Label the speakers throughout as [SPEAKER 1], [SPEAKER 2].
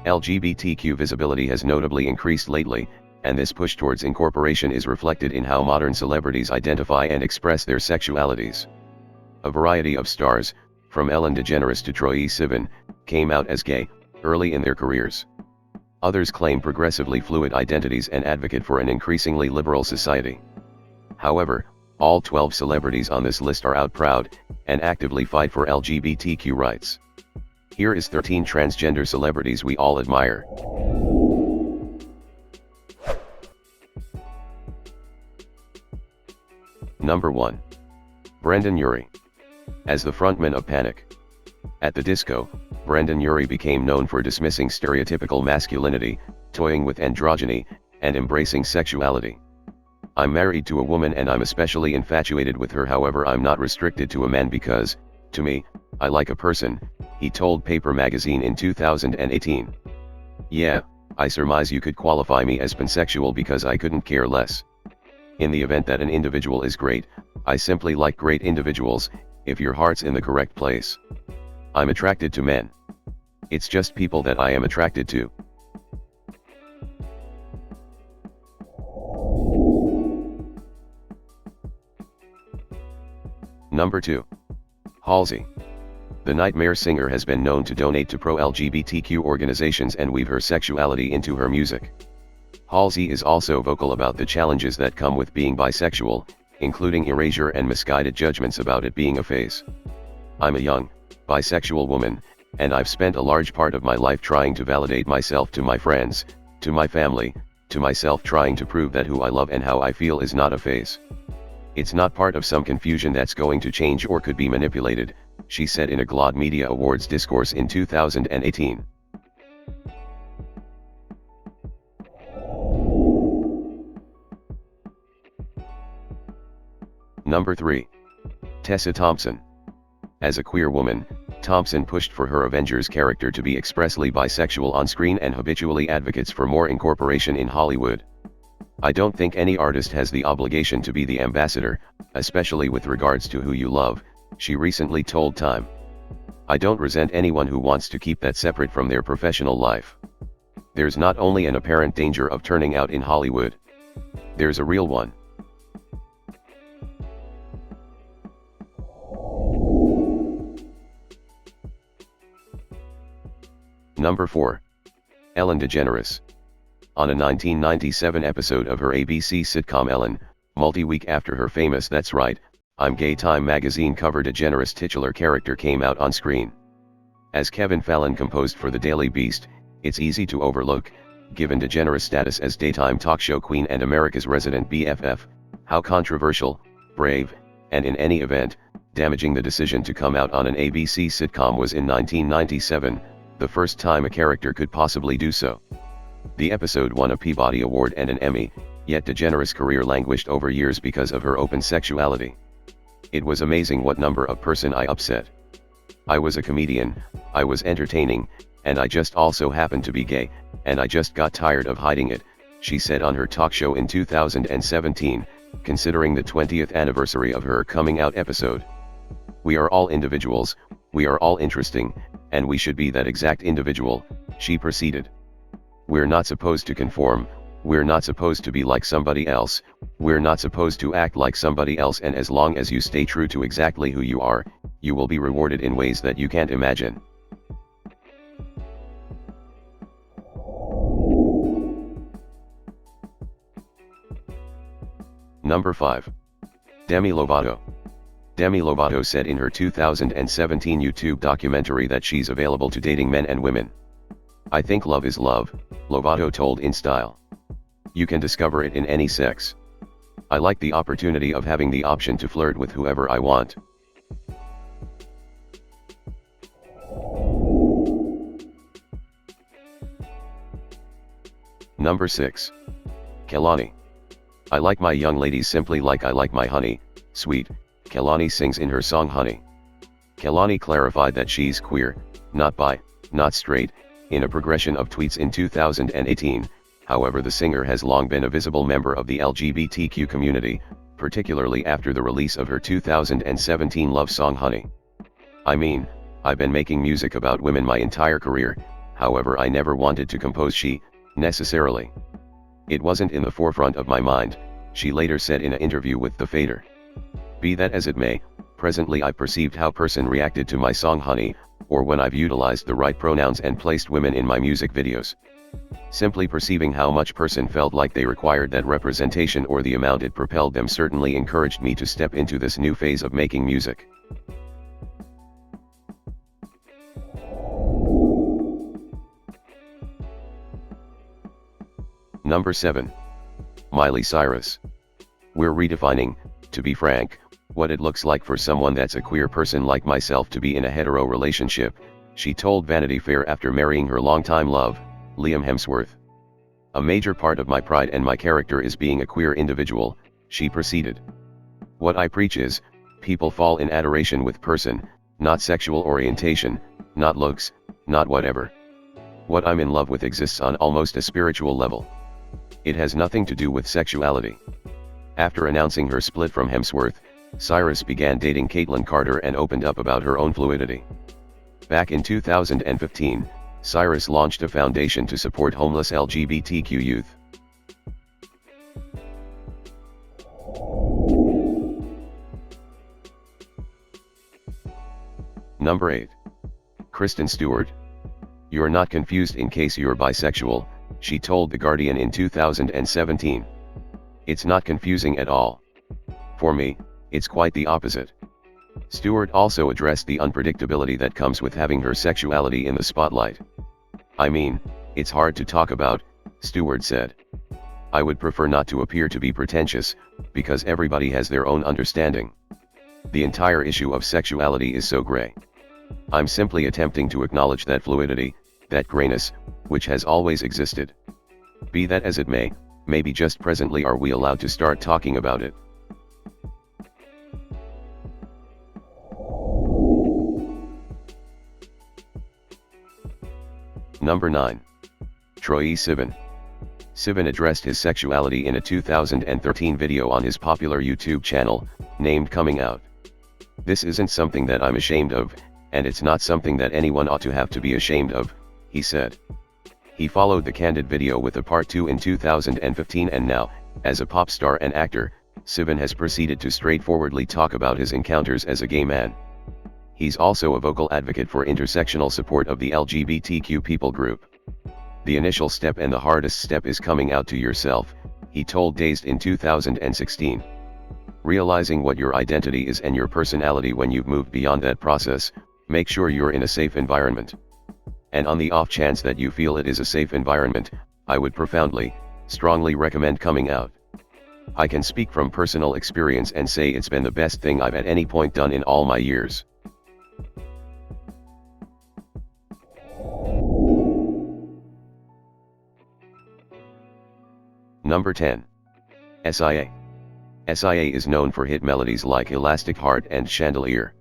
[SPEAKER 1] LGBTQ visibility has notably increased lately, and this push towards incorporation is reflected in how modern celebrities identify and express their sexualities. A variety of stars, from Ellen DeGeneres to Troye Sivan, came out as gay, early in their careers. Others claim progressively fluid identities and advocate for an increasingly liberal society. However, all 12 celebrities on this list are out proud, and actively fight for LGBTQ rights. Here is 13 transgender celebrities we all admire. Number 1. Brendon Urie. As the frontman of Panic! At the Disco, Brendon Urie became known for dismissing stereotypical masculinity, toying with androgyny, and embracing sexuality. "I'm married to a woman and I'm especially infatuated with her, however I'm not restricted to a man because, to me, I like a person," he told Paper magazine in 2018. "Yeah, I surmise you could qualify me as pansexual because I couldn't care less. In the event that an individual is great, I simply like great individuals, if your heart's in the correct place. I'm attracted to men. It's just people that I am attracted to." Number 2. Halsey. The Nightmare singer has been known to donate to pro-LGBTQ organizations and weave her sexuality into her music. Halsey is also vocal about the challenges that come with being bisexual, including erasure and misguided judgments about it being a phase. "I'm a young, bisexual woman, and I've spent a large part of my life trying to validate myself to my friends, to my family, to myself, trying to prove that who I love and how I feel is not a phase. It's not part of some confusion that's going to change or could be manipulated," she said in a GLAAD Media Awards discourse in 2018. Number 3. Tessa Thompson. As a queer woman, Thompson pushed for her Avengers character to be expressly bisexual on screen and habitually advocates for more incorporation in Hollywood. "I don't think any artist has the obligation to be the ambassador, especially with regards to who you love," she recently told Time. "I don't resent anyone who wants to keep that separate from their professional life. There's not only an apparent danger of turning out in Hollywood. There's a real one." Number 4. Ellen DeGeneres. On a 1997 episode of her ABC sitcom Ellen, multi-week after her famous "That's Right, I'm Gay" Time magazine cover DeGeneres' titular character came out on screen. As Kevin Fallon composed for The Daily Beast, it's easy to overlook, given DeGeneres' status as daytime talk show queen and America's resident BFF, how controversial, brave, and in any event, damaging the decision to come out on an ABC sitcom was in 1997, the first time a character could possibly do so. The episode won a Peabody Award and an Emmy, yet DeGeneres' career languished over years because of her open sexuality. "It was amazing what number of person I upset. I was a comedian, I was entertaining, and I just also happened to be gay, and I just got tired of hiding it," she said on her talk show in 2017, considering the 20th anniversary of her coming out episode. "We are all individuals, we are all interesting, and we should be that exact individual," she proceeded. "We're not supposed to conform, we're not supposed to be like somebody else, we're not supposed to act like somebody else, and as long as you stay true to exactly who you are, you will be rewarded in ways that you can't imagine." Number 5. Demi Lovato. Demi Lovato said in her 2017 YouTube documentary that she's available to dating men and women. "I think love is love," Lovato told InStyle. "You can discover it in any sex. I like the opportunity of having the option to flirt with whoever I want." Number 6. Kehlani. "I like my young ladies simply like I like my honey, sweet," Kehlani sings in her song Honey. Kehlani clarified that she's queer, not bi, not straight, in a progression of tweets in 2018, however the singer has long been a visible member of the LGBTQ community, particularly after the release of her 2017 love song Honey. "I mean, I've been making music about women my entire career, however I never wanted to compose she, necessarily. It wasn't in the forefront of my mind, she later said in an interview with The Fader. Be that as it may, presently I perceived how person reacted to my song Honey, or when I've utilized the right pronouns and placed women in my music videos. Simply perceiving how much person felt like they required that representation or the amount it propelled them certainly encouraged me to step into this new phase of making music. Number 7. Miley Cyrus. We're redefining, to be frank, what it looks like for someone that's a queer person like myself to be in a hetero relationship, she told Vanity Fair after marrying her longtime love, Liam Hemsworth. A major part of my pride and my character is being a queer individual, she proceeded. What I preach is, people fall in adoration with person, not sexual orientation, not looks, not whatever. What I'm in love with exists on almost a spiritual level. It has nothing to do with sexuality. After announcing her split from Hemsworth, Cyrus began dating Caitlyn Carter and opened up about her own fluidity. Back in 2015, Cyrus launched a foundation to support homeless LGBTQ youth. Number 8. Kristen Stewart. You're not confused in case you're bisexual, she told The Guardian in 2017. It's not confusing at all. For me, it's quite the opposite. Stewart also addressed the unpredictability that comes with having her sexuality in the spotlight. I mean, it's hard to talk about, Stewart said. I would prefer not to appear to be pretentious, because everybody has their own understanding. The entire issue of sexuality is so gray. I'm simply attempting to acknowledge that fluidity, that grayness, which has always existed. Be that as it may, maybe just presently are we allowed to start talking about it. Number 9. Troye Sivan. Sivan addressed his sexuality in a 2013 video on his popular YouTube channel, named Coming Out. This isn't something that I'm ashamed of, and it's not something that anyone ought to have to be ashamed of, he said. He followed the candid video with a part 2 in 2015 and now, as a pop star and actor, Sivan has proceeded to straightforwardly talk about his encounters as a gay man. He's also a vocal advocate for intersectional support of the LGBTQ people group. The initial step and the hardest step is coming out to yourself, he told Dazed in 2016. Realizing what your identity is and your personality. When you've moved beyond that process, make sure you're in a safe environment. And on the off chance that you feel it is a safe environment, I would profoundly, strongly recommend coming out. I can speak from personal experience and say it's been the best thing I've at any point done in all my years. Number 10. SIA. SIA is known for hit melodies like Elastic Heart and Chandelier.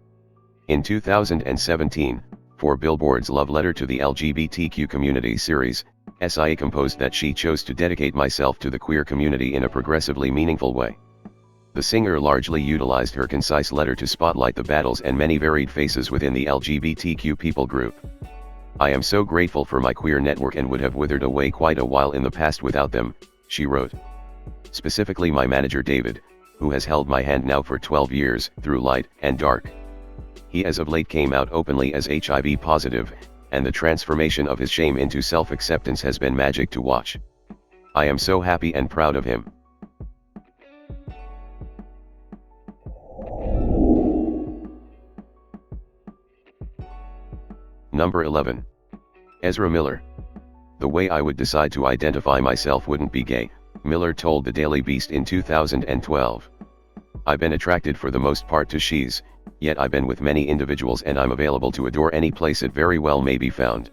[SPEAKER 1] In 2017, for Billboard's Love Letter to the LGBTQ Community series, SIA composed that she chose to dedicate myself to the queer community in a progressively meaningful way. The singer largely utilized her concise letter to spotlight the battles and many varied faces within the LGBTQ people group. I am so grateful for my queer network and would have withered away quite a while in the past without them, she wrote. Specifically my manager David, who has held my hand now for 12 years, through light and dark. He as of late came out openly as HIV positive, and the transformation of his shame into self-acceptance has been magic to watch. I am so happy and proud of him. Number 11. Ezra Miller. The way I would decide to identify myself wouldn't be gay, Miller told the Daily Beast in 2012. I've been attracted for the most part to she's, yet I've been with many individuals and I'm available to adore any place it very well may be found.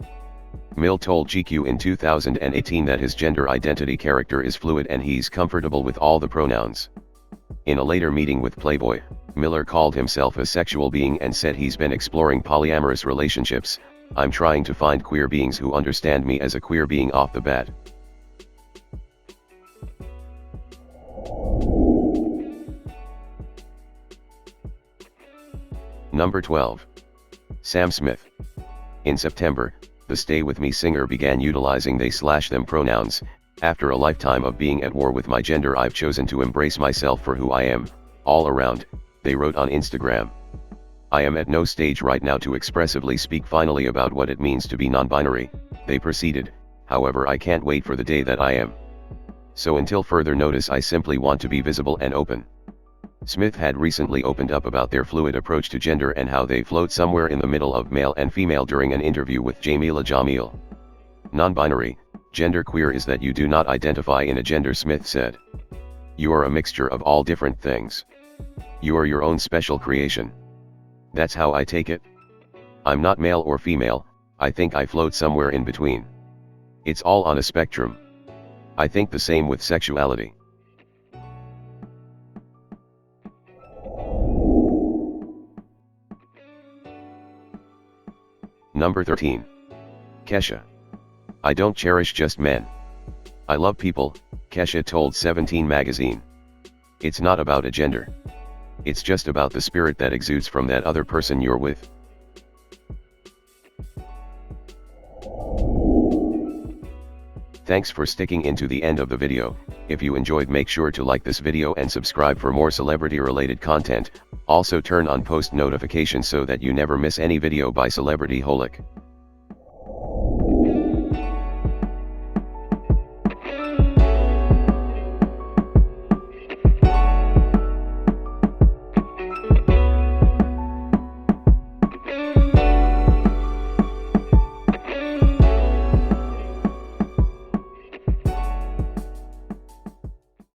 [SPEAKER 1] Mill told GQ in 2018 that his gender identity character is fluid and he's comfortable with all the pronouns. In a later meeting with Playboy, Miller called himself a sexual being and said he's been exploring polyamorous relationships. I'm trying to find queer beings who understand me as a queer being off the bat. Number 12. Sam Smith. In September, the Stay With Me singer began utilizing they/them pronouns. After a lifetime of being at war with my gender, I've chosen to embrace myself for who I am, all around, they wrote on Instagram. I am at no stage right now to expressively speak finally about what it means to be non-binary, they proceeded, however I can't wait for the day that I am. So until further notice I simply want to be visible and open. Smith had recently opened up about their fluid approach to gender and how they float somewhere in the middle of male and female during an interview with Jamila Jamil. Non-binary, genderqueer is that you do not identify in a gender, Smith said. You are a mixture of all different things. You are your own special creation. That's how I take it. I'm not male or female, I think I float somewhere in between. It's all on a spectrum. I think the same with sexuality. Number 13. Kesha. I don't cherish just men. I love people, Kesha told 17 magazine. It's not about a gender. It's just about the spirit that exudes from that other person you're with. Thanks for sticking into the end of the video. If you enjoyed, make sure to like this video and subscribe for more celebrity related content. Also turn on post notifications so that you never miss any video by celebrity Holic.